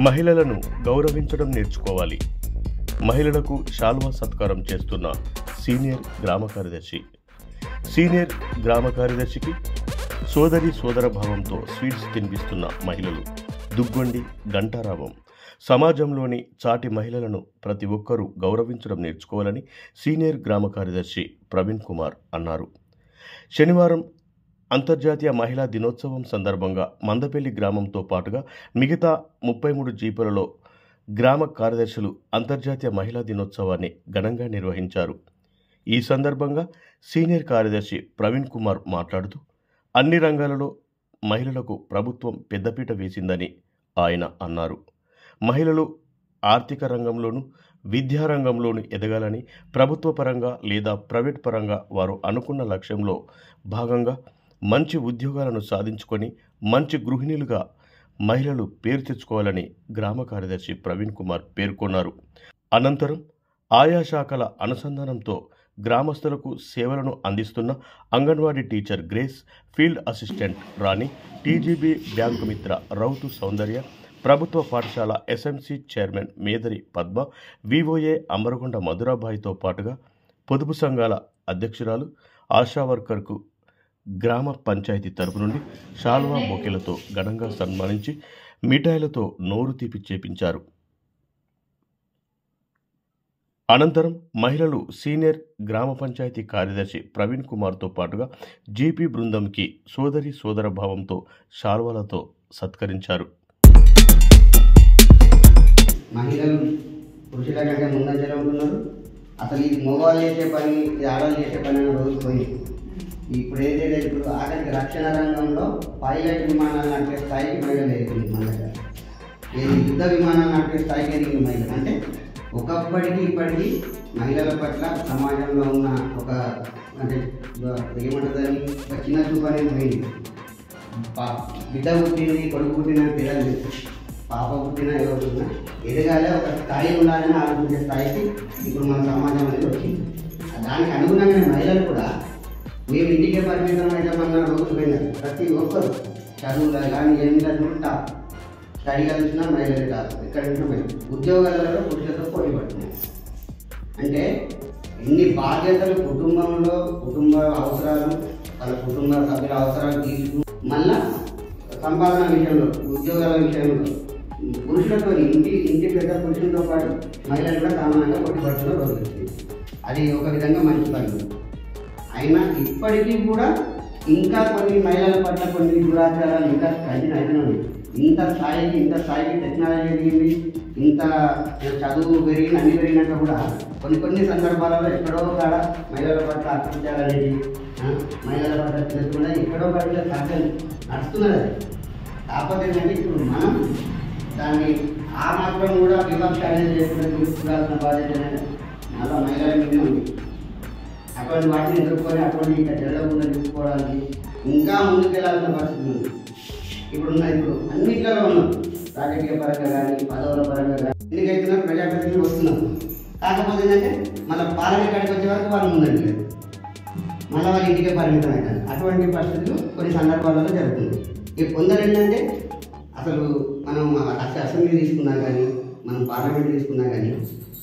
మహిళలను గౌరవించడం నేర్చుకోవాలి. మహిళలకు శాల్వా సత్కారం చేస్తున్న సీనియర్ గ్రామ కార్యదర్శి. సీనియర్ గ్రామ కార్యదర్శికి సోదర భావంతో స్వీట్స్ తినిపిస్తున్న మహిళలు దుగ్గొండి గంటారావం. సమాజంలోని చాటి మహిళలను ప్రతి ఒక్కరూ గౌరవించడం నేర్చుకోవాలని సీనియర్ గ్రామ కార్యదర్శి ప్రవీణ్ కుమార్ అన్నారు. శనివారం అంతర్జాతీయ మహిళా దినోత్సవం సందర్భంగా మందపల్లి గ్రామంతో పాటుగా మిగతా 33 జీపులలో గ్రామ కార్యదర్శులు అంతర్జాతీయ మహిళా దినోత్సవాన్ని ఘనంగా నిర్వహించారు. ఈ సందర్భంగా సీనియర్ కార్యదర్శి ప్రవీణ్ కుమార్ మాట్లాడుతూ అన్ని రంగాలలో మహిళలకు ప్రభుత్వం పెద్దపీట వేసిందని ఆయన అన్నారు. మహిళలు ఆర్థిక రంగంలోనూ విద్యారంగంలోనూ ఎదగాలని, ప్రభుత్వ పరంగా లేదా ప్రైవేట్ పరంగా వారు అనుకున్న లక్ష్యంలో భాగంగా మంచి ఉద్యోగాలను సాధించుకొని మంచి గృహిణులుగా మహిళలు పేరు తెచ్చుకోవాలని గ్రామ కార్యదర్శి ప్రవీణ్ కుమార్ పేర్కొన్నారు. అనంతరం ఆయా శాఖల అనుసంధానంతో గ్రామస్తులకు సేవలను అందిస్తున్న anganwadi teacher Grace, field assistant Rani, TGB bank Mitra Routhu Soundarya, ప్రభుత్వ పాఠశాల SMC chairman Medari Padma, VOA Amaragonda మధురాబాయితో పాటుగా పొదుపు సంఘాల అధ్యక్షురాలు, ఆశా వర్కర్కు గ్రామ పంచాయతీ తరపు నుండి శాల్వా బొకేలతో ఘనంగా సన్మానించి మిఠాయిలతో నోరు తీపి చేపించారు. అనంతరం మహిళలు సీనియర్ గ్రామ పంచాయతీ కార్యదర్శి ప్రవీణ్ కుమార్తో పాటుగా జీపీ బృందంకి సోదర భావంతో శాల్వాలతో సత్కరించారు. మహిళలు పురుషుల కంటే ముందంజలో ఉంటున్నారు. అసలు ఇది మగవాళ్ళు చేసే పని, ఇది ఆడవాళ్ళు చేసే పని అనే రోజు పోయి ఇప్పుడు ఏదైతే ఇప్పుడు ఆఖరికి రక్షణ రంగంలో పైలట్ విమానాలు నడిపే స్థాయికి మహిళలు ఎదిగింది. మన దగ్గర ఏది యుద్ధ విమానాలు నడిపే స్థాయికి ఎదిగింది మహిళలు. అంటే ఒకప్పటికి ఇప్పటికీ మహిళల పట్ల సమాజంలో ఉన్న ఒక అంటే ఏమంటుందని ఒక చిన్న చూపు అనేది పోయింది. బిడ్డ పుట్టింది, కొడుకు పుట్టిన పిల్లలు, పాప పుట్టిన ఎవరున్నా ఎదగాలి, ఒక స్థాయి ఉండాలని ఆలోచించే స్థాయికి ఇప్పుడు మన సమాజం అనేది వచ్చింది. దానికి అనుగుణంగా మహిళలు కూడా మేము ఇంటికే పరిమితం అయితామన్న రోజులు పోయినారు. ప్రతి ఒక్కరు చదువులు కానీ ఏమిలా చూడటా స్టడీ కలిసినా మహిళలు కాదు, ఎక్కడ ఉద్యోగాలలో పురుషులతో పోటీ పడుతున్నాయి. అంటే ఎన్ని బాధ్యతలు కుటుంబంలో, కుటుంబ అవసరాలు, వాళ్ళ కుటుంబ సభ్యుల అవసరాలు తీసుకు మళ్ళా సంపాదన విషయంలో, ఉద్యోగాల విషయంలో పురుషులతో ఇంటి పెద్ద పురుషులతో పాటు మహిళలు కూడా సామాన్యంగా పోటీ పడుతున్న రోజు వచ్చింది. అది ఒక విధంగా మంచి పని. అయినా ఇప్పటికీ కూడా ఇంకా కొన్ని మహిళల పట్ల కొన్ని దురాచారాలు ఇంకా కంటిన్యూ అవుతున్నాయి. ఇంత స్థాయికి టెక్నాలజీ పెరిగింది, ఇంత చదువు పెరిగింది, అన్ని పెరిగినాక కూడా కొన్ని సందర్భాలలో ఎక్కడో కాడ మహిళల పట్ల అత్యాచారాలు, మహిళల పట్ల తెలుసుకున్నా ఎక్కడో పట్ల సాధ్యం నడుస్తున్నది. కాకపోతే ఏంటంటే ఇప్పుడు మనం దాన్ని ఆ మాత్రం కూడా వివక్ష అనేది లేకుండా చూసుకోవాల్సిన బాధ్యత మళ్ళీ మహిళల మీద ఉంది. అటువంటి వాటిని ఎదుర్కొని అటువంటి ఇంకా జరగకుండా చూసుకోవడానికి ఇంకా ముందుకెళ్లాల్సిన పరిస్థితి ఉంది. ఇప్పుడు అన్నింటిలో ఉన్నాం, రాజకీయ పరంగా కానీ పదవుల పరంగా కానీ ఎన్నికైతున్నారు, ప్రజాప్రతినిధులు వస్తున్నారు. కాకపోతే ఏంటంటే మళ్ళీ పార్లమెంట్ కాడికి వచ్చే వరకు వాళ్ళు ముందండి లేదు, మళ్ళీ వాళ్ళ ఇంటికే పరిమితం అవుతారు. అటువంటి పరిస్థితులు కొన్ని సందర్భాలలో జరుగుతుంది. ఇక కొందరు ఏంటంటే అసలు మనం అసెంబ్లీ తీసుకున్నా కానీ, మనం పార్లమెంట్ తీసుకున్నా కానీ,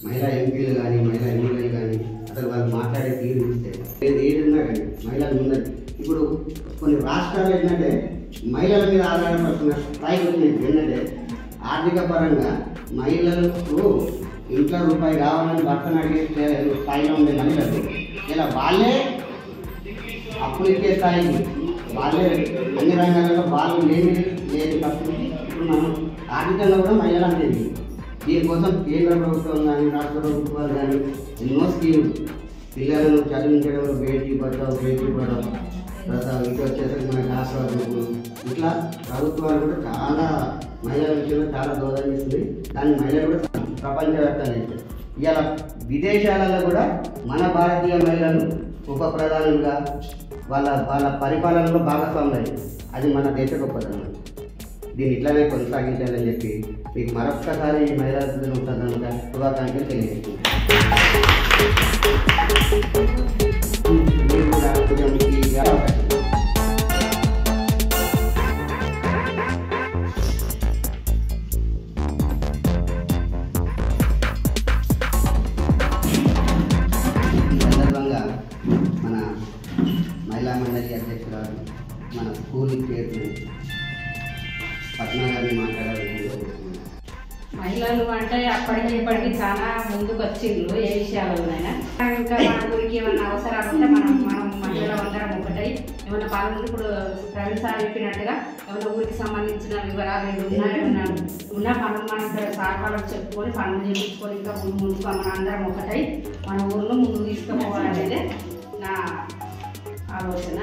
మహిళా ఎంపీలు కానీ, మహిళా ఎమ్మెల్యేలు కానీ అసలు వాళ్ళు మాట్లాడే తీరు చూస్తే ఏదన్నా కానీ మహిళలు ముందండి. ఇప్పుడు కొన్ని రాష్ట్రాలు ఏంటంటే మహిళల మీద ఆధారపడుతున్న స్థాయికి వచ్చినాయి. ఏంటంటే ఆర్థిక పరంగా మహిళలకు ఇంట్లో రూపాయి కావాలని భర్తను అడిగే స్థాయిలో ఉండే మహిళలు ఇలా వాళ్ళే అప్పులు ఇచ్చే స్థాయికి, వాళ్ళే అన్ని రంగాలలో వాళ్ళు లేని పరిస్థితి ఇప్పుడు మనం ఆర్థికంగా కూడా మహిళలు అనేది. దీనికోసం కేంద్ర ప్రభుత్వం కానీ రాష్ట్ర ప్రభుత్వాలు కానీ ఎన్నో స్కీములు, పిల్లలను చదివించడంలో బేటీ బచావ్, బేటీ పడావ్, ఇటు వచ్చేసరికి మన రాష్ట్ర ఇట్లా ప్రభుత్వాలు కూడా చాలా మహిళల విషయంలో చాలా దోహదం చేస్తుంది. దాన్ని మహిళలు కూడా ప్రపంచవ్యాప్తంగా ఇచ్చారు. ఇవాళ విదేశాలలో కూడా మన భారతీయ మహిళలు ఉప ప్రధానులుగా వాళ్ళ పరిపాలనలో భాగస్వాములు. అది మన దేశ గొప్పతనం. దీన్ని ఇట్లానే కొనసాగించాలని చెప్పి మీకు మరొక్కసారి మహిళా దినోత్సవం శుభాకాంక్షలు తెలియజేస్తుంది. మహిళలు అంటే అప్పటికి ఇప్పటికి చాలా ముందుకు వచ్చిండ్రు ఏ విషయాలలోనైనా. ఇంకా మన ఊరికి ఏమన్నా అవసరాలు ఉంటే మనం మహిళలు అందరం ఒకటై ఏమన్నా పనులు ఇప్పుడు ప్రవీణ్ సార్ చెప్పినట్టుగా ఏమన్నా ఊరికి సంబంధించిన వివరాలు ఏమన్నా ఉన్నా పనులు మనం సహకారం చెప్పుకొని పనులు చేయించుకొని ఇంకా ముందుకు మన అందరం ఒకటై మన ఊరిలో ముందుకు తీసుకుపోవాలనేదే నా ఆలోచన.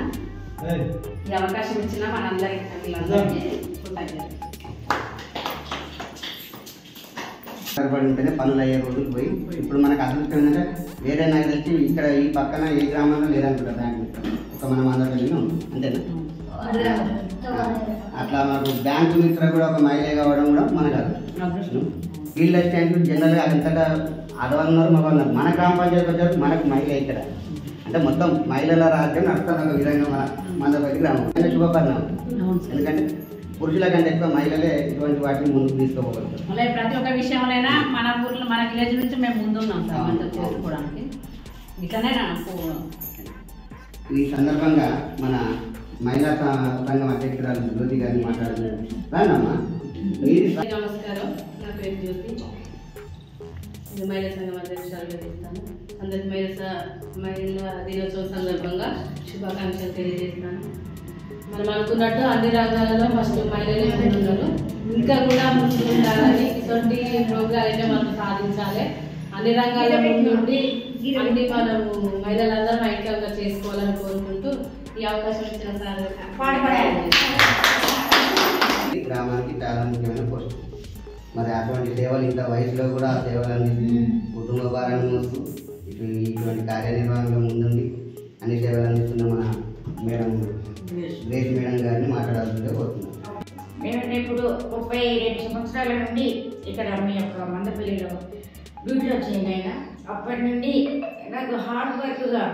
ఈ అవకాశం ఇచ్చిన మనందరికీ వీళ్ళందరికీ కృతజ్ఞతలు. సరిపడి ఉంటేనే పనులు అయ్యే రోజులు పోయి ఇప్పుడు మనకు అదృష్టం ఏంటంటే వేరే నాకు తెలిసి ఇక్కడ ఈ పక్కన ఏ గ్రామంలో లేదనుకుంటా బ్యాంక్ ఒక మనం ఆంధ్రప్రదేశ్లో ఉంది అంతేనా. అట్లా మనకు బ్యాంకు మిత్ర కూడా ఒక మహిళ కావడం కూడా మనకు అదృష్టం. ఫీల్డ్ అసిస్టెంట్ జనరల్గా అంతటా ఆడవాళ్ళు ఉన్నారు మగవాళ్ళు. మన గ్రామ పంచాయతీ వచ్చారు మనకు మహిళ ఇక్కడ అంటే మొత్తం మహిళల రాజ్యం నడుస్తుంది ఒక విధంగా మన మందపల్లి గ్రామం అంటే శుభపరిణామం. ఎందుకంటే పురుషుల కంటే ఎక్కువ మహిళలే ఇటువంటి వాటిని ముందుకు తీసుకోగలుగుతారు. అలాగే ప్రతి ఒక్క విషయంలోనైనా మన ఊర్లో మన విలేజ్ నుంచి మేము ముందున్నాం సార్ వంట చేసుకోవడానికి. ఇట్లనే ఈ సందర్భంగా మన మహిళా సంఘం అధ్యక్షురాలు జ్యోతి గారిని మాట్లాడుతున్నామ్మా. నమస్కారం, నా పేరు జ్యోతి. నేను మహిళా సంఘం అధ్యక్షురాలుగా చేస్తాను. అందరికి మహిళా దినోత్సవం సందర్భంగా శుభాకాంక్షలు తెలియజేస్తాను. మనం అనుకున్నట్టు అన్ని రంగాలలో ఫస్ట్ మహిళలే ముందున్నారు. ఇంకా కూడా ముందు ఉండాలని ఇటువంటి ప్రోగ్రాలు మనం సాధించాలి. అన్ని రంగాల్లో ముందుండి అన్ని మనము మహిళలందరం ఐక్యంగా చేసుకోవాలని కోరుకుంటూ ఈ అవకాశం ఇచ్చిన సార్ గ్రామానికి చాలా ముఖ్యమైన పోస్ట్. మరి అటువంటి సేవలు ఇంత వయసులో కూడా ఆ సేవలన్నీ కుటుంబ భారాన్ని మోస్తూ ఇటువంటి కార్యనిర్వహణలో ముందుండి అన్ని సేవలు అందిస్తున్న మన మేడం గ్రేస్ మేడం గారిని మాట్లాడాల్సిందే కోరుతున్నాం. మేమైతే ఇప్పుడు 32 సంవత్సరాల నుండి ఇక్కడ మీ యొక్క మందపల్లిలో డ్యూటీలో చేయండి అయినా అప్పటి నుండి నాకు హార్డ్ వర్క్గా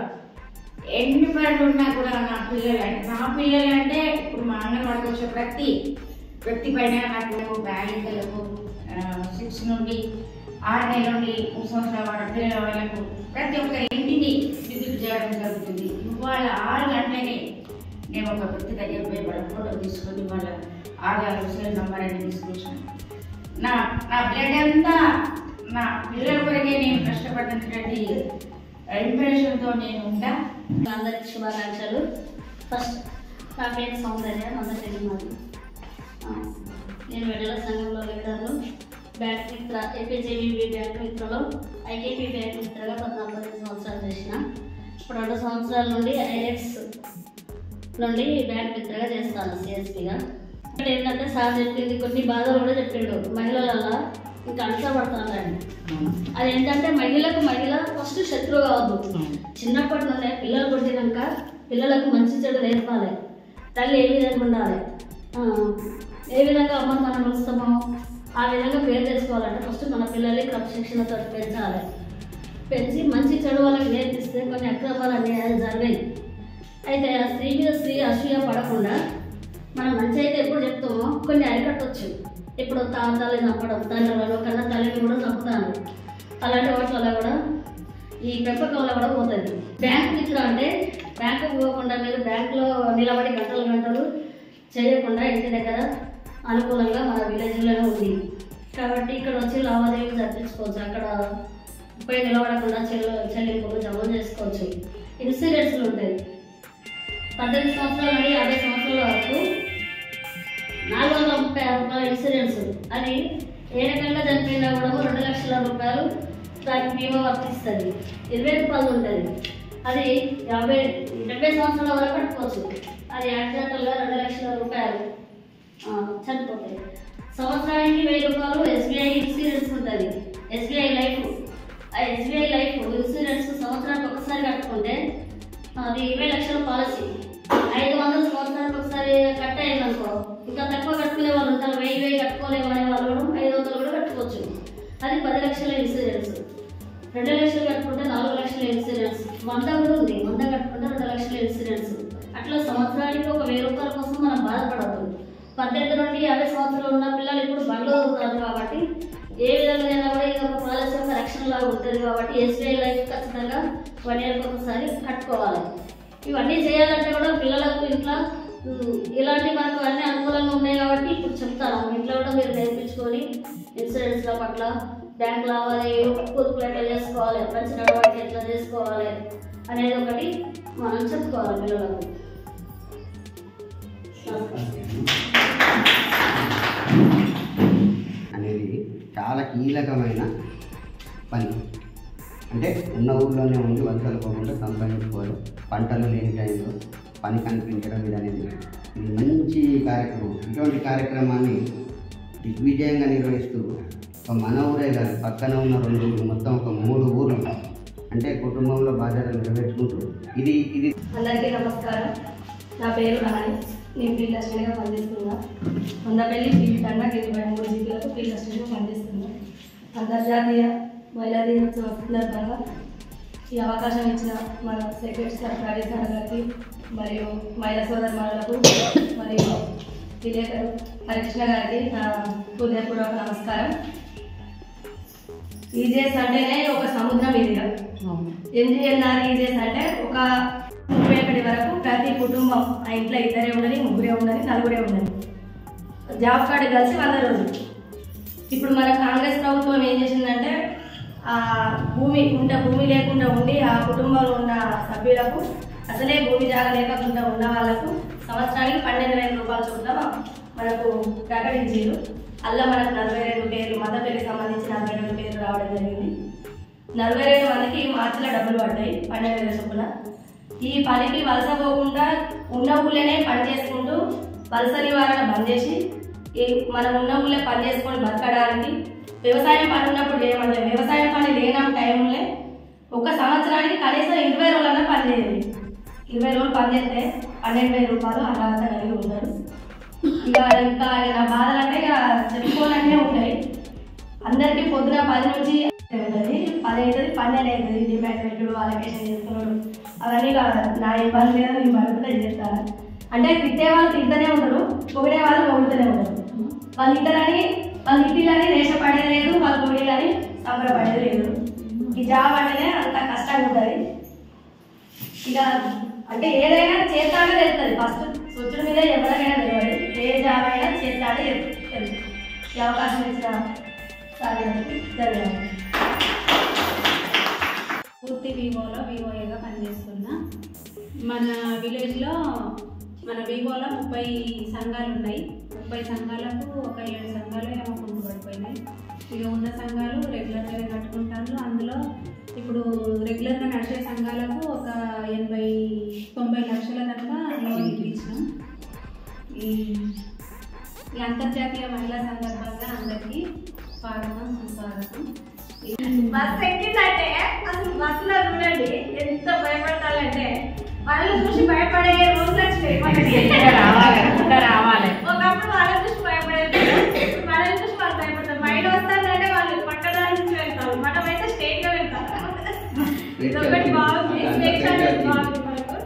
ఎన్ని పనులు ఉన్నా కూడా నా పిల్లలు అంటే ఇప్పుడు మా అంగన్వాడికి వచ్చే ప్రతి వ్యక్తి పైన నాకు బ్యాలెన్స్లకు 6 నుండి 6 నెలల నుండి 3 సంవత్సరాల పిల్లల వాళ్ళకు ప్రతి ఒక్క ఇంటిని విజిట్ చేయడం జరుగుతుంది. ఇవాళ 6 గంటలనే నేను ఒక వ్యక్తి దగ్గర పోయి వాళ్ళ ఫోటో తీసుకొని వాళ్ళ ఆధార్ సెల్ నెంబర్ అనేది తీసుకొచ్చాను. నా బ్లడ్ అంతా నా పిల్లల కొరకే నేను కష్టపడినటువంటి ఇంప్రెషన్తో నేను ఉంటా. అందరికి శుభాకాంక్షలు. ఫస్ట్ నా పేరు సౌందర్య, అందరి తెలియదు. నేను వెడల సంఘంలో లీడర్లు, బ్యాంక్ మిత్ర, ఏపీజేబీ బ్యాంక్ మిత్రలో ఐకేపీ బ్యాంక్ మిత్రగా 14 సంవత్సరాలు చేసిన. ఇప్పుడు 2 సంవత్సరాల నుండి ఐఎక్స్ నుండి బ్యాంక్ మిత్రగా చేస్తాను సిఎస్పీగా. ఇక్కడ ఏంటంటే సార్ చెప్పింది కొన్ని బాధలు కూడా చెప్పిండు. మహిళల ఇంకా అలసపడుతున్నారండి. అదేంటంటే మహిళ ఫస్ట్ శత్రువు కావద్దు. చిన్నప్పటి నుండే పిల్లలు పుట్టినాక పిల్లలకు మంచి చెడు నేర్పాలి. తల్లి ఏ విధంగా ఉండాలి, ఏ విధంగా అమ్మని మనం పిలుస్తామో ఆ విధంగా పేరు తెచ్చుకోవాలంటే ఫస్ట్ మన పిల్లల్ని క్రమశిక్షణతో పెంచాలి. పెంచి మంచి చెడు వాళ్ళకి నేర్పిస్తే కొన్ని అక్రమాలు అన్యాయాలు జరిగాయి. అయితే ఆ స్త్రీ మీద స్త్రీ అసూయ పడకుండా మనం మంచి అయితే ఎప్పుడు చెప్తామో కొన్ని అరికట్టవచ్చు. ఇప్పుడు తాతల్ని చంపడం, తండ్రులను కన్నా తల్లిని కూడా చంపుతాను, అలాంటి వాటిలో కూడా ఈ పెంపకంలో కూడా పోతుంది. బ్యాంక్ మిత్ర అంటే బ్యాంకుకు పోకుండా మీరు బ్యాంకులో నిలబడి గంటలు చేయకుండా ఇంటి దగ్గర అనుకూలంగా మన విలేజ్లోనే ఉంది కాబట్టి ఇక్కడ వచ్చి లావాదేవీలు జరిపించుకోవచ్చు. అక్కడ పోయి నిలబడకుండా చెల్లింపులు జమ చేసుకోవచ్చు. ఇన్సూరెన్స్లు ఉంటాయి. 18 సంవత్సరాల నుండి 50 సంవత్సరాల వరకు 436 రూపాయల ఇన్సూరెన్స్. అది ఏ రకంగా చనిపోయినా కూడా 2 లక్షల రూపాయలు దానికి బీమా వర్తిస్తుంది. 20 రూపాయలు ఉంటుంది. అది 70 సంవత్సరాల వరకు కట్టుకోవచ్చు. అది యాక్సిడెంటల్గా 2 లక్షల రూపాయలు చనిపోతాయి. సంవత్సరానికి 1000 రూపాయలు ఎస్బీఐ ఇన్సూరెన్స్ ఉంటుంది. SBI life. ఆ ఎస్బీఐ లైఫ్ ఇన్సూరెన్స్ సంవత్సరానికి ఒకసారి కట్టుకుంటే అది 20 లక్షల పాలసీ. 500 సంవత్సరానికి ఒకసారి కట్ అయ్యిందనుకో, ఇంకా తక్కువ కట్టుకునే వాళ్ళు ఉంటారు. 1000 కట్టుకోలేమనే వాళ్ళు కూడా 500 కూడా కట్టుకోవచ్చు. అది 10 లక్షల ఇన్సూరెన్స్. 2 లక్షలు కట్టుకుంటే 4 లక్షల ఇన్సూరెన్స్. 100 కూడా ఉంది. 100 కట్టుకుంటే 2 లక్షల ఇన్సూరెన్స్. అట్లా సంవత్సరానికి ఒక 1000 రూపాయల కోసం మనం బాధపడద్దు. 18 నుండి 50 సంవత్సరాలు ఉన్న పిల్లలు ఇప్పుడు బండ్లో ఉంటారు కాబట్టి ఏ విధంగా కూడా ఇది ఒక పాలసీ ఒక రక్షణ లాగా ఉంటుంది కాబట్టి ఎస్బీఐ లైఫ్ ఖచ్చితంగా 1 ఇయర్కి ఒకసారి కట్టుకోవాలి. ఇవన్నీ చేయాలంటే కూడా పిల్లలకు ఇంట్లో ఇలాంటి మనకు అన్ని అనుకూలంగా ఉన్నాయి కాబట్టి ఇప్పుడు చెప్తాను. ఇంట్లో కూడా మీరు నేర్పించుకొని ఇన్సూరెన్స్ల పట్ల, బ్యాంక్ లావాదేవీలు పొదుపులు ఎట్లా చేసుకోవాలి, మంచి నడవడిక ఎట్లా చేసుకోవాలి అనేది ఒకటి మనం చెప్పుకోవాలి పిల్లలకు. అనేది చాలా కీలకమైన పని. అంటే ఉన్న ఊళ్ళోనే ఉండి వలసలు పోకుండా సంపాదించుకోవాలి. పంటలు లేని టైంలో పని కనిపించడం ఇది అనేది మంచి కార్యక్రమం. ఇటువంటి కార్యక్రమాన్ని దిగ్విజయంగా నిర్వహిస్తూ ఒక మన ఊరే కాదు, పక్కన ఉన్న 2 ఊళ్ళు, మొత్తం ఒక 3 ఊర్లు అంటే కుటుంబంలో బాధ్యతలు నెరవేర్చుకుంటూ ఇది అందరికీ నమస్కారం. నా పేరు రాణి. నేను ఫీల్డ్ అసిస్టెంట్గా పనిచేస్తున్నా. కొందపల్లి ఫీల్డ్ కన్నా 23 జీపీలకు ఫీల్డ్ అసిస్టెంట్గా పనిచేస్తున్నా. అంతర్జాతీయ మహిళా దినోత్సవం సందర్భంగా ఈ అవకాశం ఇచ్చిన మన సెక్రటరీ సార్ రాజేష్ గారికి మరియు మహిళా సోదరులకు మరియు విలేకరు హరికృష్ణ గారికి నా హృదయపూర్వక నమస్కారం. ఈజీఎస్ అంటేనే ఒక సముద్రం ఏరియా. ఎంజీఎన్ఆర్ ఈజీఎస్ అంటే ఒక 31 వరకు ప్రతి కుటుంబం ఆ ఇంట్లో 2 ఉండని, 3 ఉండని, 4 ఉండని జాబ్ కార్డు కలిసి 100 రోజులు. ఇప్పుడు మన కాంగ్రెస్ ప్రభుత్వం ఏం చేసిందంటే భూమి లేకుండా ఉండి ఆ కుటుంబంలో ఉన్న సభ్యులకు అసలే భూమి జాగా లేకుండా ఉన్న వాళ్ళకు సంవత్సరానికి 12,000 రూపాయల చొప్పున మనకు ప్రకటించారు. అలా మనకు 42 పేర్లు, మదపల్లికి సంబంధించి 42 పేర్లు రావడం జరిగింది. 42 మందికి మార్చిలో డబ్బులు పడ్డాయి 12,000 చొప్పున. ఈ పనికి వలస పోకుండా ఉన్న ఊళ్ళనే పని చేసుకుంటూ వలస నివారణ బంద్ చేసి మనం ఉన్న ఊళ్ళో పని చేసుకొని బతకడానికి వ్యవసాయం పని ఉన్నప్పుడు చేయమంటే వ్యవసాయం పని లేని టైంలో ఒక సంవత్సరానికి కనీసం 20 రోజులన్నా పని చేయాలి. 20 రోజులు పని చేస్తే 12,000 రూపాయలు అర్హత కలిగి ఉంటారు. ఇంకా నా బాధలు అంటే ఇక చెప్పుకోవాలంటే ఉంటాయి. అందరికీ పొద్దున 10 నుంచి ఉంటుంది, 10 అవుతుంది, 12 అవుతుంది. డిమాండ్ పెట్టుడు, అలొకేషన్ చేసుకున్నాడు అవన్నీ నా ఇబ్బంది లేదు. నేను పడుకుంటే చేస్తాను. అంటే తిట్టే వాళ్ళు తింటూనే ఉంటారు, పొగిడే వాళ్ళు పొగుడుతూనే ఉంటారు. వాళ్ళు ఇంటిలని రేషపడేది లేదు, వాళ్ళు పొగిడేదని సంబరపడేది లేదు. ఈ జాబ్ అంటేనే అంత కష్టంగా ఉంటుంది. ఇక అంటే ఏదైనా చేస్తానే తెలుస్తుంది. ఫస్ట్ సొచ్చుల మీద ఎవరికైనా తెలియదు, ఏ జాబ్ అయినా చేస్తానే తెలుస్తుంది. ఈ అవకాశం ఇచ్చిన ధన్యవాదాలు. పూర్తి వివోఏగా పనిచేస్తున్నా. మన విలేజ్లో మన వివోలో 30 సంఘాలు ఉన్నాయి. 30 సంఘాలకు ఒక 7 సంఘాలు ఏమో కుంటు పడిపోయినాయి. ఇక ఉన్న సంఘాలు రెగ్యులర్గానే కట్టుకుంటాను. అందులో ఇప్పుడు రెగ్యులర్గా నడిచే సంఘాలకు ఒక 80-90 లక్షల దాకా లోన్ ఇప్పించినాం. ఈ అంతర్జాతీయ మహిళా సందర్భంగా అందరికీ స్వాగతం, సుస్వాగతం. బస్సు ఎక్కిందంటే అసలు బస్సులో చూడండి ఎంత భయపడతారంటే వాళ్ళని చూసి భయపడే రోజులు వచ్చినాయి. రావాలి ఒకప్పుడు వాళ్ళని చూసి భయపడేది, వాళ్ళని చూసి వాళ్ళు భయపడతారు. మైండ్ వస్తారంటే వాళ్ళు పట్టణాల నుంచి వెళ్తారు, మనం అయితే స్టేట్ లో వెళ్తాం. ఇదొకటి బాగుంది, బాగుంది మనకు.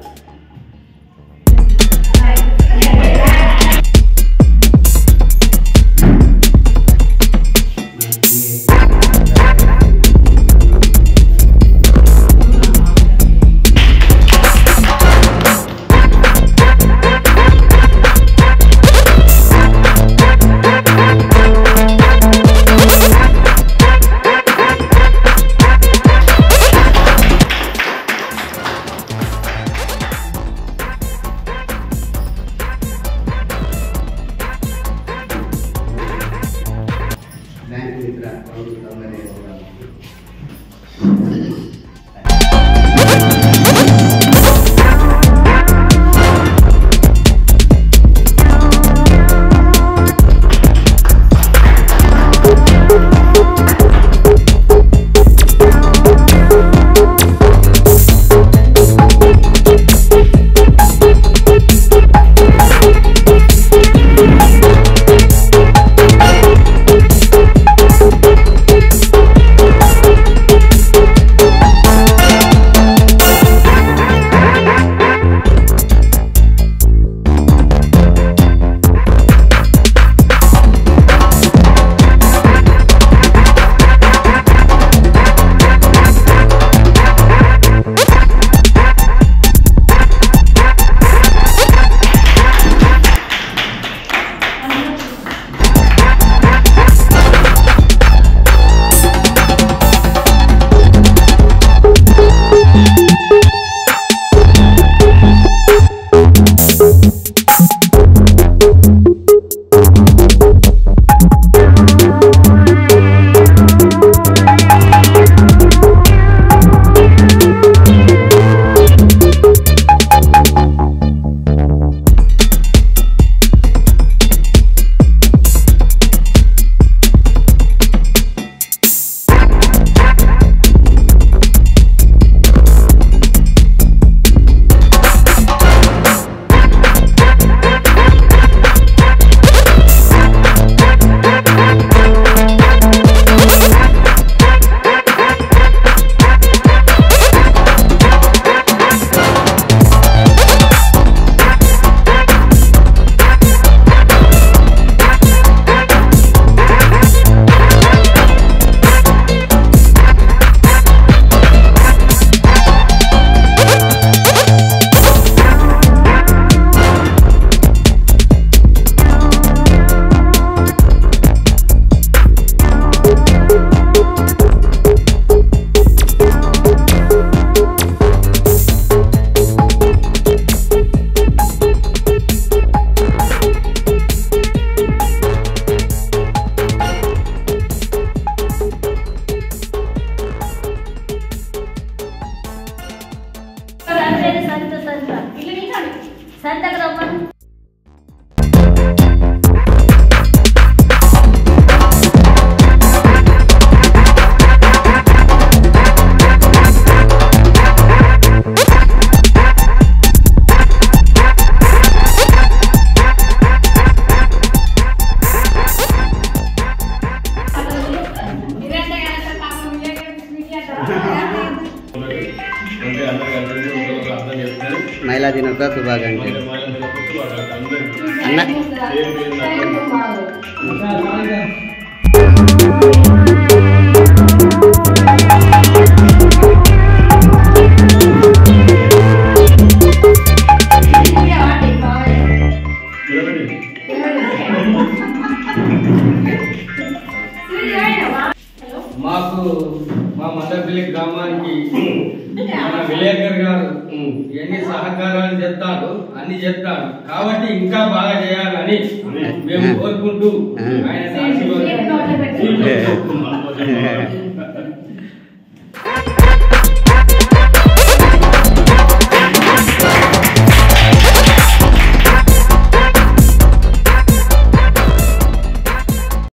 మహిళా దినోత్సవ శుభాకాంక్షలు. అన్న మాకు మా మందపల్లి గ్రామానికి మన విలేకర్ గారు ఎన్ని సహకారాలు చెప్తాడు అన్ని చెప్తాడు కాబట్టి ఇంకా బాగా చేయాలని మేము కోరుకుంటూ ఆయన